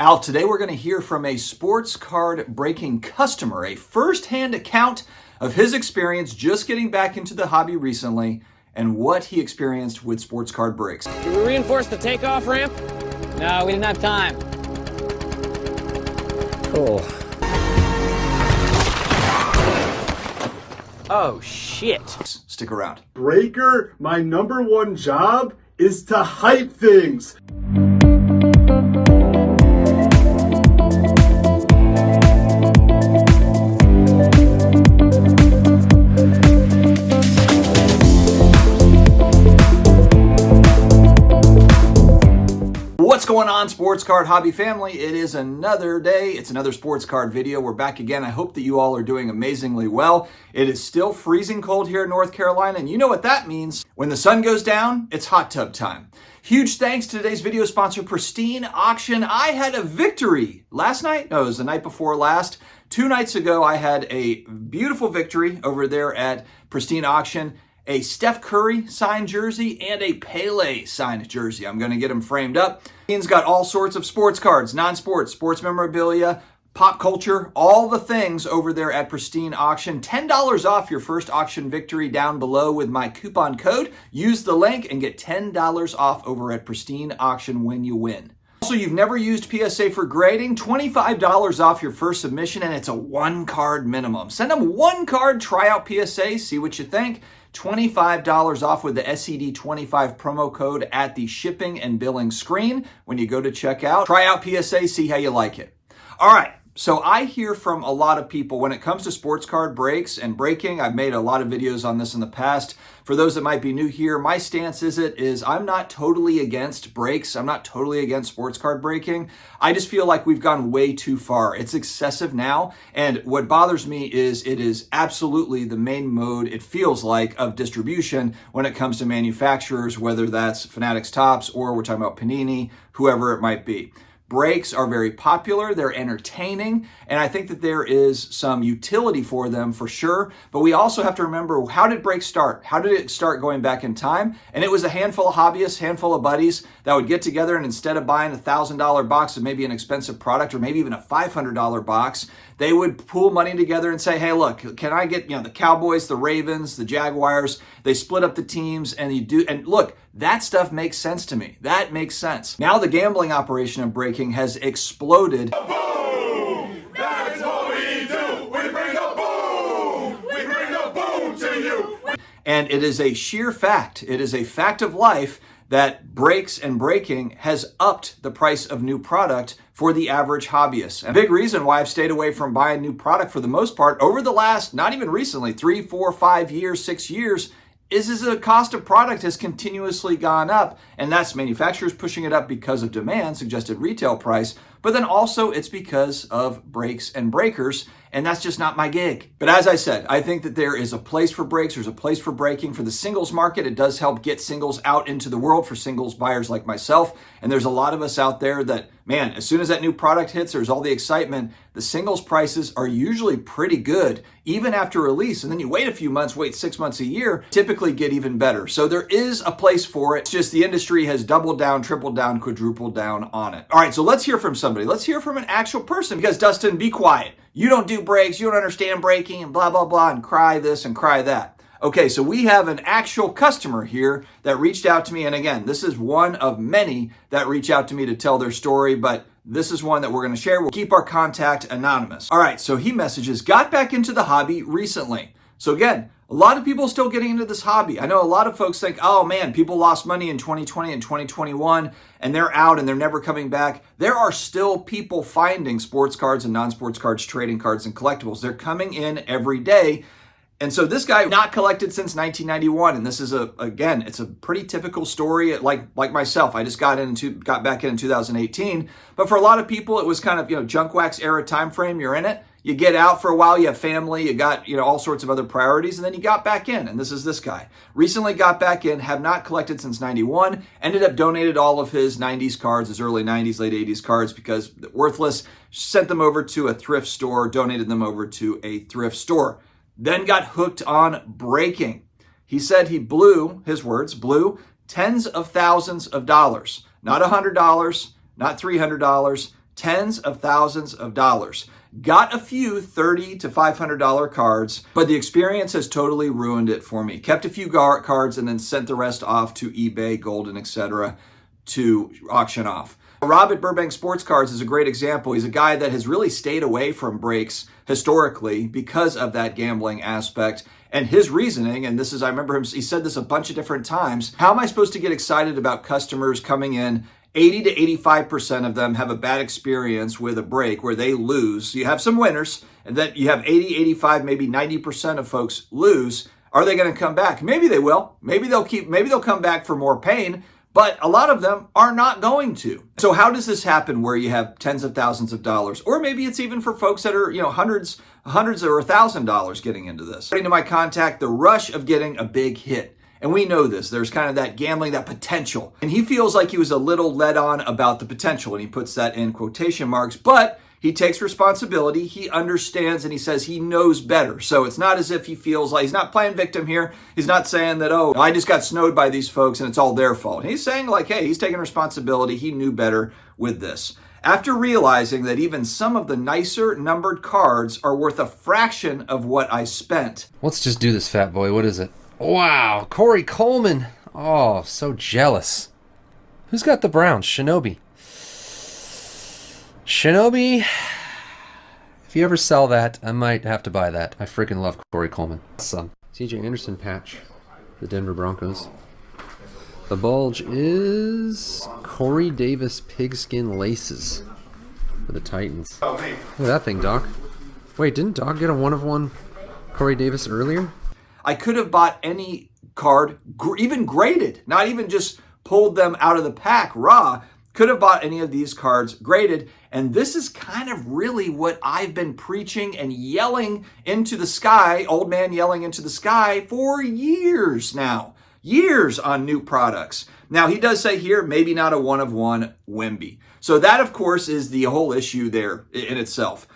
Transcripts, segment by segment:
Al, today we're going to hear from a sports card breaking customer, a first-hand account of his experience just getting back into the hobby recently and what he experienced with sports card breaks. Did we reinforce the takeoff ramp? No, we didn't have time. Cool. Oh, shit. Stick around. Breaker, my number one job is to hype things. What's going on, sports card hobby family? It is another day. It's another sports card video. We're back again. I hope that you all are doing amazingly well. It is still freezing cold here in North Carolina, and you know what that means. When the sun goes down, it's hot tub time. Huge thanks to today's video sponsor, Pristine Auction. I had a victory last night. No, it was the night before last. 2 nights ago, I had a beautiful victory over there at Pristine Auction. A Steph Curry signed jersey and a Pele signed jersey. I'm going to get them framed up. He's got all sorts of sports cards, non-sports, sports memorabilia, pop culture, all the things over there at Pristine Auction. $10 off your first auction victory down below with my coupon code. Use the link and get $10 off over at Pristine Auction when you win. Also, you've never used PSA for grading, $25 off your first submission, and it's a 1-card minimum. Send them 1 card, try out PSA, see what you think. $25 off with the SED25 promo code at the shipping and billing screen when you go to checkout. Try out PSA, see how you like it. All right. So I hear from a lot of people when it comes to sports card breaks and breaking. I've made a lot of videos on this in the past. For those that might be new here, my stance is I'm not totally against breaks. I'm not totally against sports card breaking. I just feel like we've gone way too far. It's excessive now. And what bothers me is it is absolutely the main mode, it feels like, of distribution when it comes to manufacturers, whether that's Fanatics Topps or we're talking about Panini, whoever it might be. Breaks are very popular, they're entertaining, and I think that there is some utility for them for sure, but we also have to remember, how did breaks start? How did it start going back in time? And it was a handful of hobbyists, handful of buddies that would get together, and instead of buying a $1,000 box of maybe an expensive product or maybe even a $500 box, they would pool money together and say, hey, look, can I get, the Cowboys, the Ravens, the Jaguars? They split up the teams and look, that stuff makes sense to me. That makes sense. Now the gambling operation of breaking has exploded. Boom! That is what we do. We bring the boom. We bring the boom to you. And it is a sheer fact. It is a fact of life that breaks and breaking has upped the price of new product for the average hobbyist. A big reason why I've stayed away from buying new product for the most part over the last, not even recently, 3, 4, 5 years, 6 years, is the cost of product has continuously gone up, and that's manufacturers pushing it up because of demand, suggested retail price, but then also it's because of breaks and breakers, and that's just not my gig. But as I said, I think that there is a place for breaks, there's a place for breaking. For the singles market, it does help get singles out into the world for singles buyers like myself, and there's a lot of us out there that, man, as soon as that new product hits, there's all the excitement. The singles prices are usually pretty good, even after release, and then you wait a few months, wait 6 months, a year, typically get even better. So there is a place for it. It's just the industry has doubled down, tripled down, quadrupled down on it. All right, so let's hear from somebody. Let's hear from an actual person, because Dustin, be quiet. You don't do breaks, you don't understand breaking, and blah, blah, blah, and cry this and cry that. Okay, so we have an actual customer here that reached out to me, and again, this is one of many that reach out to me to tell their story, but this is one that we're going to share. We'll keep our contact anonymous. All right, so he messages, got back into the hobby recently. So again, a lot of people still getting into this hobby. I know a lot of folks think, oh man, people lost money in 2020 and 2021 and they're out and they're never coming back. There are still people finding sports cards and non-sports cards, trading cards and collectibles. They're coming in every day. And so this guy not collected since 1991, and this is again, it's a pretty typical story. Like myself, I just got back in 2018. But for a lot of people, it was kind of junk wax era time frame. You're in it, you get out for a while, you have family, you got all sorts of other priorities, and then you got back in. And this is this guy recently got back in, have not collected since 91. Ended up donated all of his 90s cards, his early 90s, late 80s cards because worthless. Sent them over to a thrift store, donated them over to a thrift store. Then got hooked on breaking. He said he blew, his words, blew tens of thousands of dollars. Not $100, not $300, tens of thousands of dollars. Got a few $30 to $500 cards, but the experience has totally ruined it for me. Kept a few cards and then sent the rest off to eBay, Golden, etc. to auction off. Rob at Burbank Sports Cards is a great example. He's a guy that has really stayed away from breaks historically because of that gambling aspect. And his reasoning, and this is, I remember him, he said this a bunch of different times, how am I supposed to get excited about customers coming in? 80 to 85% of them have a bad experience with a break where they lose. You have some winners, and then you have 80, 85, maybe 90% of folks lose. Are they going to come back? Maybe they will. Maybe they'll come back for more pain, but a lot of them are not going to. So how does this happen where you have tens of thousands of dollars? Or maybe it's even for folks that are, hundreds or $1,000 getting into this. According to my contact, the rush of getting a big hit. And we know this. There's kind of that gambling, that potential. And he feels like he was a little led on about the potential, and he puts that in quotation marks, but he takes responsibility, he understands, and he says he knows better. So it's not as if he feels like, he's not playing victim here. He's not saying that, oh, I just got snowed by these folks and it's all their fault. He's saying like, hey, he's taking responsibility. He knew better with this. After realizing that even some of the nicer numbered cards are worth a fraction of what I spent. Let's just do this, fat boy. What is it? Wow, Corey Coleman. Oh, so jealous. Who's got the Browns? Shinobi. Shinobi, if you ever sell that, I might have to buy that. I freaking love Corey Coleman. Son. CJ Anderson patch, the Denver Broncos. The bulge is Corey Davis pigskin laces for the Titans. Look at that thing, Doc. Wait, didn't Doc get a one-of-one Corey Davis earlier? I could have bought any card, even graded, not even just pulled them out of the pack raw. Could have bought any of these cards graded. And this is kind of really what I've been preaching and yelling into the sky, old man yelling into the sky for years now. Years on new products. Now, he does say here, maybe not a one-of-one Wemby. So that, of course, is the whole issue there in itself.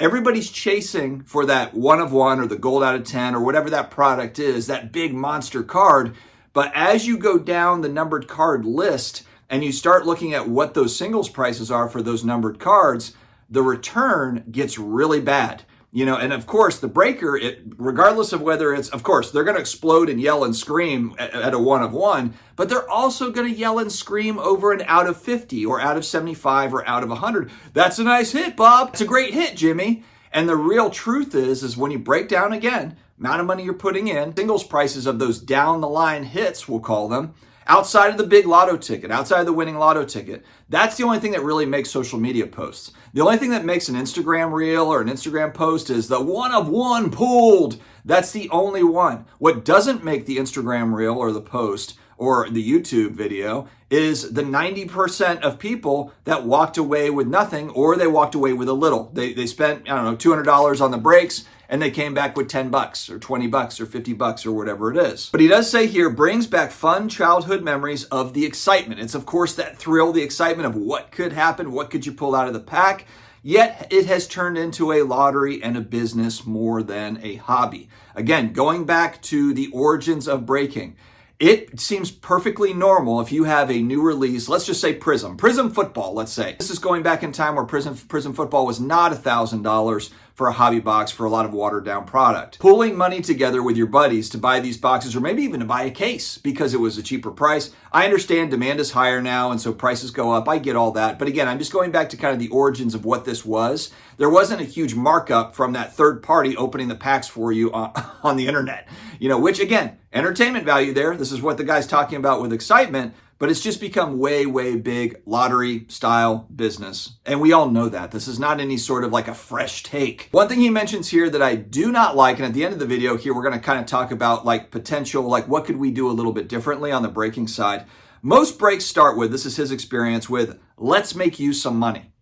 Everybody's chasing for that one-of-one or the gold out of 10 or whatever that product is, that big monster card. But as you go down the numbered card list and you start looking at what those singles prices are for those numbered cards, the return gets really bad. And of course, the breaker, regardless of whether it's, of course, they're going to explode and yell and scream at a one-of-one, but they're also going to yell and scream over an out of 50 or out of 75 or out of 100. That's a nice hit, Bob. It's a great hit, Jimmy. And the real truth is when you break down again, amount of money you're putting in, singles prices of those down-the-line hits, we'll call them, outside of the big lotto ticket, outside of the winning lotto ticket, that's the only thing that really makes social media posts. The only thing that makes an Instagram reel or an Instagram post is the one-of-one pulled. That's the only one. What doesn't make the Instagram reel or the post or the YouTube video is the 90% of people that walked away with nothing or they walked away with a little. They spent, $200 on the breaks and they came back with $10 or $20 or $50 or whatever it is. But he does say here, brings back fun childhood memories of the excitement. It's of course that thrill, the excitement of what could happen, what could you pull out of the pack, yet it has turned into a lottery and a business more than a hobby. Again, going back to the origins of breaking, it seems perfectly normal if you have a new release, let's just say Prism football, let's say. This is going back in time where Prism football was not $1,000 for a hobby box for a lot of watered down product. Pulling money together with your buddies to buy these boxes or maybe even to buy a case because it was a cheaper price. I understand demand is higher now and so prices go up. I get all that. But again, I'm just going back to kind of the origins of what this was. There wasn't a huge markup from that third party opening the packs for you on the internet, which again, entertainment value there. This is what the guy's talking about with excitement, but it's just become way, way big lottery style business. And we all know that. This is not any sort of like a fresh take. One thing he mentions here that I do not like, and at the end of the video here, we're going to kind of talk about like potential, like what could we do a little bit differently on the breaking side. Most breaks start with, this is his experience with, let's make you some money.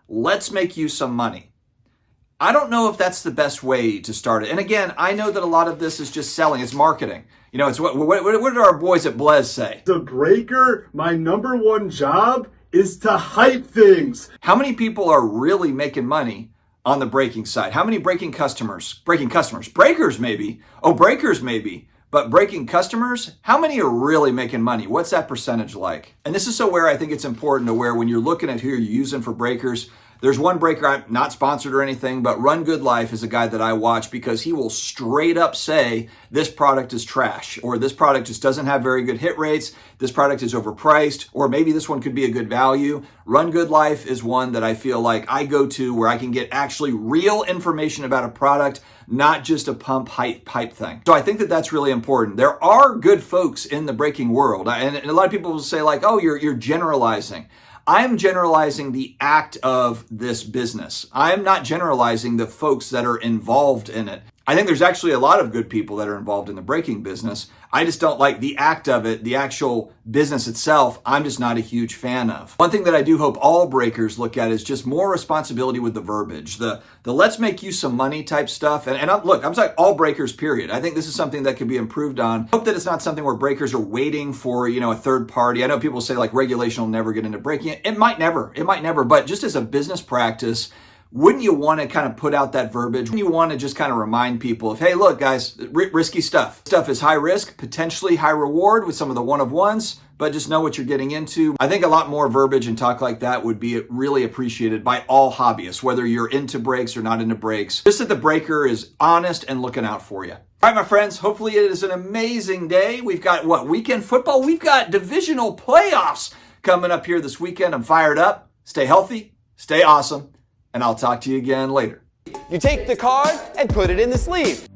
Let's make you some money. I don't know if that's the best way to start it. And again, I know that a lot of this is just selling. It's marketing. It's what did our boys at Blez say? The breaker, my number one job is to hype things. How many people are really making money on the breaking side? How many breaking customers? Breakers maybe. Oh, breakers maybe. But breaking customers, how many are really making money? What's that percentage like? And this is so where I think it's important to where when you're looking at who you're using for breakers, there's one breaker, I'm not sponsored or anything, but Run Good Life is a guy that I watch because he will straight up say this product is trash, or this product just doesn't have very good hit rates, this product is overpriced, or maybe this one could be a good value. Run Good Life is one that I feel like I go to where I can get actually real information about a product, not just a pump hype thing. So I think that that's really important. There are good folks in the breaking world, and a lot of people will say like, oh, you're generalizing. I'm generalizing the act of this business. I'm not generalizing the folks that are involved in it. I think there's actually a lot of good people that are involved in the breaking business. I just don't like the act of it, the actual business itself. I'm just not a huge fan of. One thing that I do hope all breakers look at is just more responsibility with the verbiage, the let's make you some money type stuff. And I'm saying all breakers, period. I think this is something that could be improved on. I hope that it's not something where breakers are waiting for, a third party. I know people say like regulation will never get into breaking. It might never, but just as a business practice, wouldn't you want to kind of put out that verbiage? Wouldn't you want to just kind of remind people of, hey, look, guys, risky stuff. Stuff is high risk, potentially high reward with some of the one-of-ones, but just know what you're getting into. I think a lot more verbiage and talk like that would be really appreciated by all hobbyists, whether you're into breaks or not into breaks. Just that the breaker is honest and looking out for you. All right, my friends, hopefully it is an amazing day. We've got, weekend football? We've got divisional playoffs coming up here this weekend. I'm fired up. Stay healthy, stay awesome, and I'll talk to you again later. You take the card and put it in the sleeve.